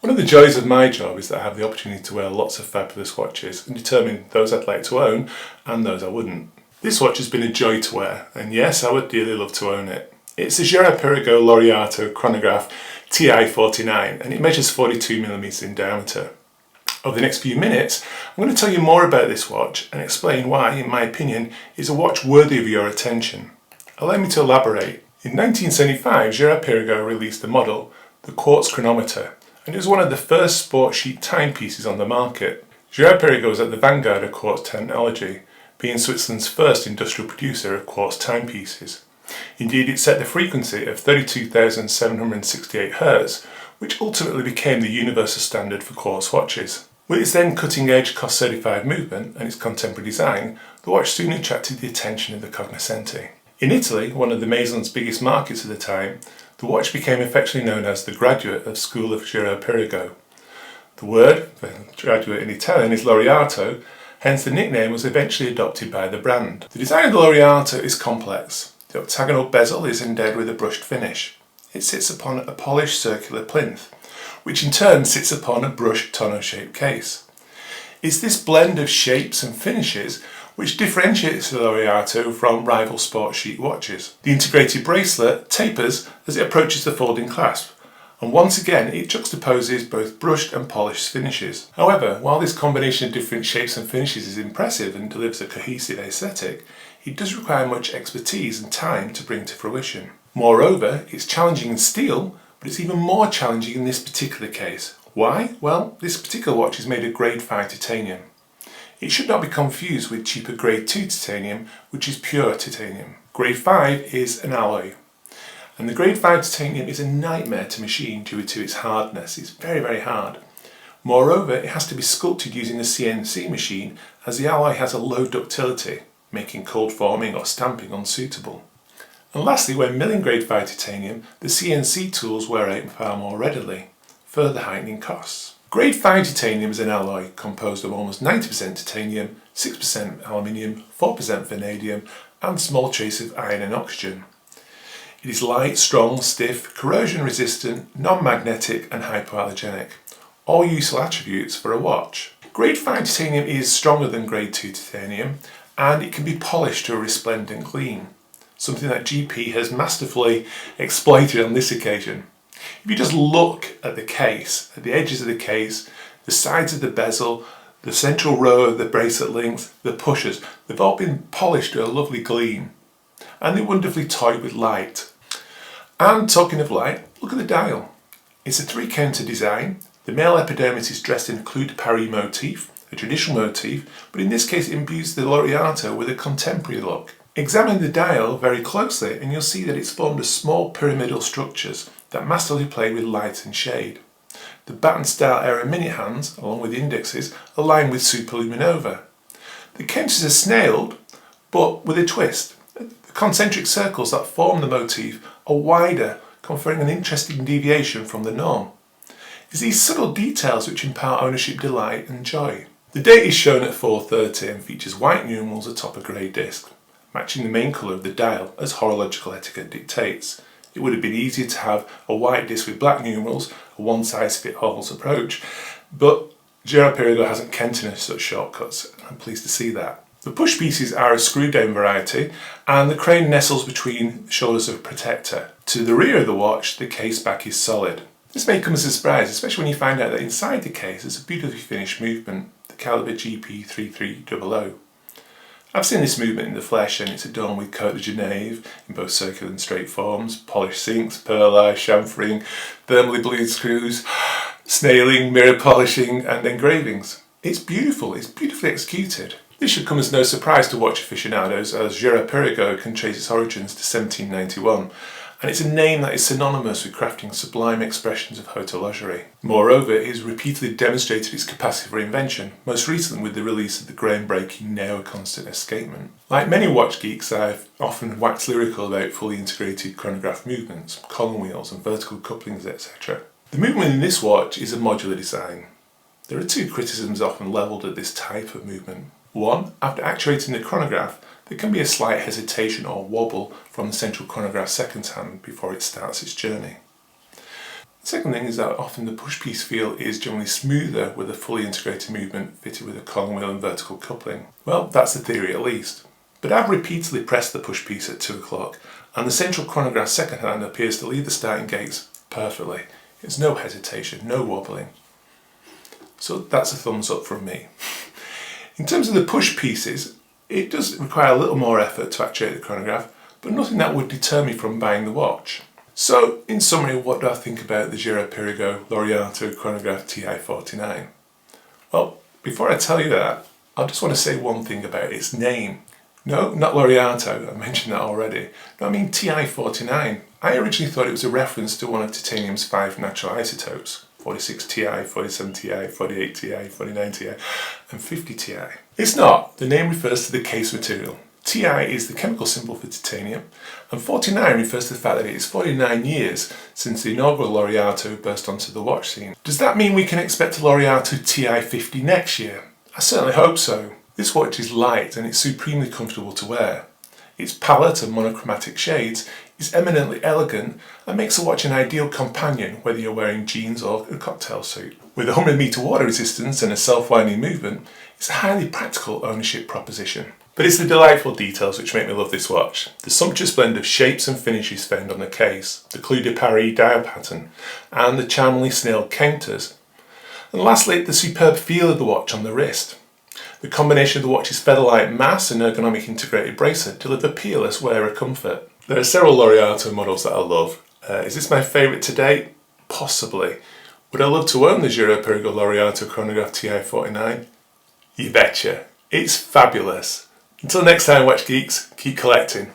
One of the joys of my job is that I have the opportunity to wear lots of fabulous watches and determine those I'd like to own and those I wouldn't. This watch has been a joy to wear, and yes, I would dearly love to own it. It's a Girard Perregaux Laureato Chronograph TI49 and it measures 42mm in diameter. Over the next few minutes, I'm going to tell you more about this watch and explain why, in my opinion, it's a watch worthy of your attention. Allow me to elaborate. In 1975, Girard Perregaux released the model, the quartz chronometer, and it was one of the first sport-chic timepieces on the market. Girard Perregaux was at the vanguard of quartz technology, being Switzerland's first industrial producer of quartz timepieces. Indeed, it set the frequency of 32,768 Hz, which ultimately became the universal standard for quartz watches. With its then cutting-edge COSC-certified movement and its contemporary design, the watch soon attracted the attention of the cognoscenti. In Italy, one of the Maison's biggest markets at the time, the watch became affectionately known as the graduate of School of Girard Perregaux. The word for graduate in Italian is Laureato, hence the nickname was eventually adopted by the brand. The design of the Laureato is complex. The octagonal bezel is endowed with a brushed finish. It sits upon a polished circular plinth, which in turn sits upon a brushed tonneau-shaped case. It's this blend of shapes and finishes which differentiates the Laureato from rival sport-chic watches. The integrated bracelet tapers as it approaches the folding clasp, and once again it juxtaposes both brushed and polished finishes. However, while this combination of different shapes and finishes is impressive and delivers a cohesive aesthetic, it does require much expertise and time to bring to fruition. Moreover, it's challenging in steel, but it's even more challenging in this particular case. Why? Well, this particular watch is made of grade 5 titanium. It should not be confused with cheaper grade 2 titanium, which is pure titanium. Grade 5 is an alloy, and the grade 5 titanium is a nightmare to machine due to its hardness. It's very, very hard. Moreover, it has to be sculpted using a CNC machine as the alloy has a low ductility, making cold forming or stamping unsuitable. And lastly, when milling grade 5 titanium, the CNC tools wear out far more readily, further heightening costs. Grade 5 titanium is an alloy composed of almost 90% titanium, 6% aluminium, 4% vanadium, and small trace of iron and oxygen. It is light, strong, stiff, corrosion resistant, non-magnetic and hypoallergenic, all useful attributes for a watch. Grade 5 titanium is stronger than grade 2 titanium, and it can be polished to a resplendent gleam, something that GP has masterfully exploited on this occasion. If you just look at the case, at the edges of the case, the sides of the bezel, the central row of the bracelet links, the pushers, they've all been polished to a lovely gleam, and they're wonderfully toyed with light. And talking of light, look at the dial. It's a 3-counter design. The male epidermis is dressed in a Clous de Paris motif, a traditional motif, but in this case it imbues the Laureato with a contemporary look. Examine the dial very closely and you'll see that it's formed of small pyramidal structures that masterfully play with light and shade. The baton style era minute hands, along with the indexes, are lined with superluminova. The counters are snailed, but with a twist. The concentric circles that form the motif are wider, conferring an interesting deviation from the norm. It's these subtle details which impart ownership delight and joy. The date is shown at 4:30 and features white numerals atop a grey disc, matching the main colour of the dial as horological etiquette dictates. It would have been easier to have a white disc with black numerals, a one-size-fits-all approach, but Girard Perregaux hasn't counted such shortcuts, and I'm pleased to see that. The push pieces are a screw-down variety, and the crane nestles between the shoulders of a protector. To the rear of the watch, the case back is solid. This may come as a surprise, especially when you find out that inside the case is a beautifully finished movement, the Calibre GP03300. I've seen this movement in the flesh and it's adorned with Côte de Genève in both circular and straight forms, polished sinks, perlage, chamfering, thermally blued screws, snailing, mirror polishing and engravings. It's beautiful, it's beautifully executed. This should come as no surprise to watch aficionados as Girard Perregaux can trace its origins to 1791 and it's a name that is synonymous with crafting sublime expressions of Haute Horlogerie. Moreover, it has repeatedly demonstrated its capacity for invention, most recently with the release of the groundbreaking Neo Constant Escapement. Like many watch geeks, I've often waxed lyrical about fully integrated chronograph movements, column wheels and vertical couplings, etc. The movement in this watch is a modular design. There are two criticisms often levelled at this type of movement. One, after actuating the chronograph, there can be a slight hesitation or wobble from the central chronograph second hand before it starts its journey. The second thing is that often the push piece feel is generally smoother with a fully integrated movement fitted with a column wheel and vertical coupling. Well, that's the theory at least. But I've repeatedly pressed the push piece at 2 o'clock and the central chronograph second hand appears to leave the starting gates perfectly. There's no hesitation, no wobbling. So that's a thumbs up from me. In terms of the push pieces, it does require a little more effort to actuate the chronograph, but nothing that would deter me from buying the watch. So, in summary, what do I think about the Girard Perregaux Laureato Chronograph TI49? Well, before I tell you that, I just want to say one thing about its name. No, not Laureato, I mentioned that already. No, I mean TI49. I originally thought it was a reference to one of titanium's 5 natural isotopes. 46 Ti, 47 Ti, 48 Ti, 49 Ti and 50 Ti. It's not. The name refers to the case material. Ti is the chemical symbol for titanium and 49 refers to the fact that it is 49 years since the inaugural Laureato burst onto the watch scene. Does that mean we can expect a Laureato TI50 next year? I certainly hope so. This watch is light and it's supremely comfortable to wear. Its palette of monochromatic shades is eminently elegant and makes the watch an ideal companion whether you're wearing jeans or a cocktail suit. With 100 meter water resistance and a self-winding movement, it's a highly practical ownership proposition. But it's the delightful details which make me love this watch. The sumptuous blend of shapes and finishes found on the case, the Clous de Paris dial pattern, and the charmingly snailed counters. And lastly, the superb feel of the watch on the wrist. The combination of the watch's feather-light mass and ergonomic integrated bracelet deliver peerless wearer comfort. There are several Laureato models that I love. Is this my favourite to date? Possibly. Would I love to own the Girard Perregaux Laureato Chronograph TI49? You betcha. It's fabulous. Until next time, watch geeks, keep collecting.